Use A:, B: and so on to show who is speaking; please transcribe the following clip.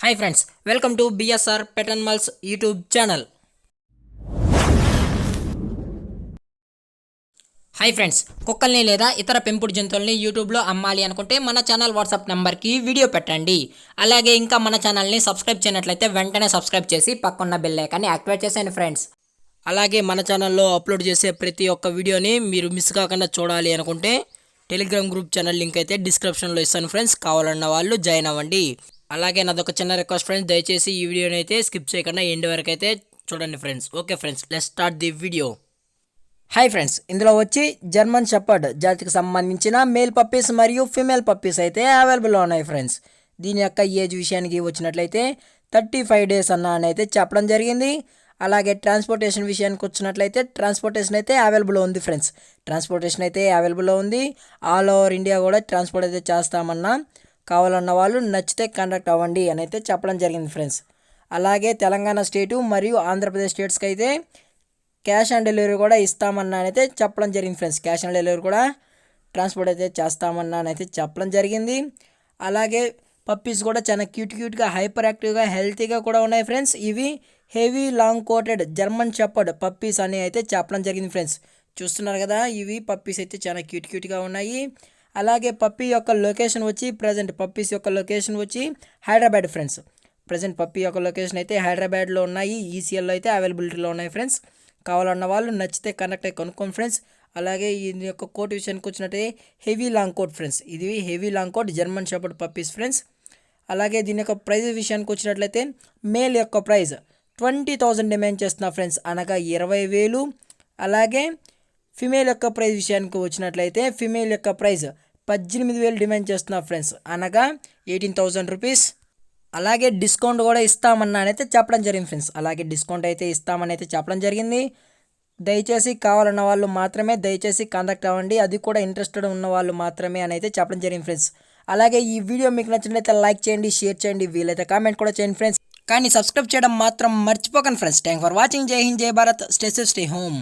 A: Hi friends, welcome to BSR pet animals YouTube channel. Hi friends, కుక్కల్ని లేదా ఇతర పెంపుడు జంతువుల్ని యూట్యూబ్లో అమ్మాలి అనుకుంటే మన ఛానల్ వాట్సాప్ నెంబర్కి వీడియో పెట్టండి. అలాగే ఇంకా మన ఛానల్ని సబ్స్క్రైబ్ చేయనట్లయితే వెంటనే సబ్స్క్రైబ్ చేసి పక్కన్న బెల్ ఐకాన్ని యాక్టివేట్ చేసేయండి ఫ్రెండ్స్. అలాగే మన ఛానల్లో అప్లోడ్ చేసే ప్రతి ఒక్క వీడియోని మీరు మిస్ కాకుండా చూడాలి అనుకుంటే టెలిగ్రామ్ గ్రూప్ ఛానల్ లింక్ అయితే డిస్క్రిప్షన్లో ఇస్తాను ఫ్రెండ్స్. కావాలన్న వాళ్ళు జాయిన్ అవ్వండి. అలాగే నాదొక చిన్న రిక్వెస్ట్ ఫ్రెండ్స్, దయచేసి ఈ వీడియోని అయితే స్కిప్ చేయకుండా ఎండ్ వరకు అయితే చూడండి friends. Okay friends, let's start the video. Hi friends, ఇందులో వచ్చి జర్మన్ షెపర్డ్ జాతికి సంబంధించిన మేల్ పప్పీస్ మరియు ఫీమేల్ పప్పీస్ అయితే అవైలబుల్లో ఉన్నాయి ఫ్రెండ్స్. దీని యొక్క ఏజ్ విషయానికి వచ్చినట్లయితే 35 డేస్ అని అయితే చెప్పడం జరిగింది. అలాగే ట్రాన్స్పోర్టేషన్ విషయానికి వచ్చినట్లయితే ట్రాన్స్పోర్టేషన్ అయితే అవైలబుల్లో ఉంది ఫ్రెండ్స్. ట్రాన్స్పోర్టేషన్ అయితే అవైలబుల్లో ఉంది. ఆల్ ఓవర్ ఇండియా కూడా ట్రాన్స్పోర్ట్ అయితే చేస్తామన్నా, కావాలన్న వాళ్ళు నచ్చితే కాంటాక్ట్ అవ్వండి అని అయితే చెప్పడం జరిగింది ఫ్రెండ్స్. అలాగే తెలంగాణ స్టేటు మరియు ఆంధ్రప్రదేశ్ స్టేట్స్కి అయితే క్యాష్ ఆన్ డెలివరీ కూడా ఇస్తామన్నా అయితే చెప్పడం జరిగింది ఫ్రెండ్స్. క్యాష్ ఆన్ డెలివరీ కూడా ట్రాన్స్పోర్ట్ అయితే చేస్తామన్నా అయితే చెప్పడం జరిగింది. అలాగే పప్పీస్ కూడా చాలా క్యూట్గా హైపర్ యాక్టివ్గా హెల్తీగా కూడా ఉన్నాయి ఫ్రెండ్స్. ఇవి heavy long coated German shepherd puppies అని అయితే చెప్పడం జరిగింది ఫ్రెండ్స్. చూస్తున్నారు కదా, ఇవి పప్పీస్ అయితే చాలా క్యూట్గా ఉన్నాయి. అలాగే పప్పీ యొక్క లొకేషన్ వచ్చి పప్పీస్ యొక్క లొకేషన్ వచ్చి హైదరాబాద్ ఫ్రెండ్స్. పప్పీ యొక్క లొకేషన్ అయితే హైదరాబాద్లో ఉన్నాయి. ఈసీఎల్లో అయితే అవైలబిలిటీలో ఉన్నాయి ఫ్రెండ్స్. కావాలన్న వాళ్ళు నచ్చితే కనెక్ట్ అయ్యి కొనుక్కోండి ఫ్రెండ్స్. అలాగే ఈ యొక్క కోట్ విషయానికి వచ్చినట్టే హెవీ లాంగ్ కోట్ ఫ్రెండ్స్. ఇది heavy long coat German shepherd puppies friends. అలాగే దీని యొక్క ప్రైజ్ విషయానికి వచ్చినట్లయితే మేల్ యొక్క ప్రైజ్ 20,000 డిమాండ్ చేస్తున్నా ఫ్రెండ్స్, అనగా 20,000. అలాగే ఫిమేల్ యొక్క ప్రైజ్ విషయానికి వచ్చినట్లయితే ఫిమేల్ యొక్క ప్రైజ్ 18,000 డిమాండ్ చేస్తున్నా ఫ్రెండ్స్, అనగా 18,000 రూపీస్. అలాగే డిస్కౌంట్ కూడా ఇస్తామన్నా అయితే చెప్పడం జరిగింది ఫ్రెండ్స్. అలాగే డిస్కౌంట్ అయితే ఇస్తామని అయితే చెప్పడం జరిగింది. దయచేసి కావాలన్న వాళ్ళు మాత్రమే దయచేసి కాంటాక్ట్ అవ్వండి, అది కూడా ఇంట్రెస్టెడ్ ఉన్న వాళ్ళు మాత్రమే అని అయితే చెప్పడం జరిగింది ఫ్రెండ్స్. అలాగే ఈ వీడియో మీకు నచ్చినట్లయితే లైక్ చేయండి, షేర్ చేయండి, వీలైతే కామెంట్ కూడా చేయండి ఫ్రెండ్స్. కానీ సబ్స్క్రైబ్ చేయడం మాత్రం మర్చిపోకండి ఫ్రెండ్స్. Thank for watching. జై హింద్, జై Bharat. Stay safe, stay home.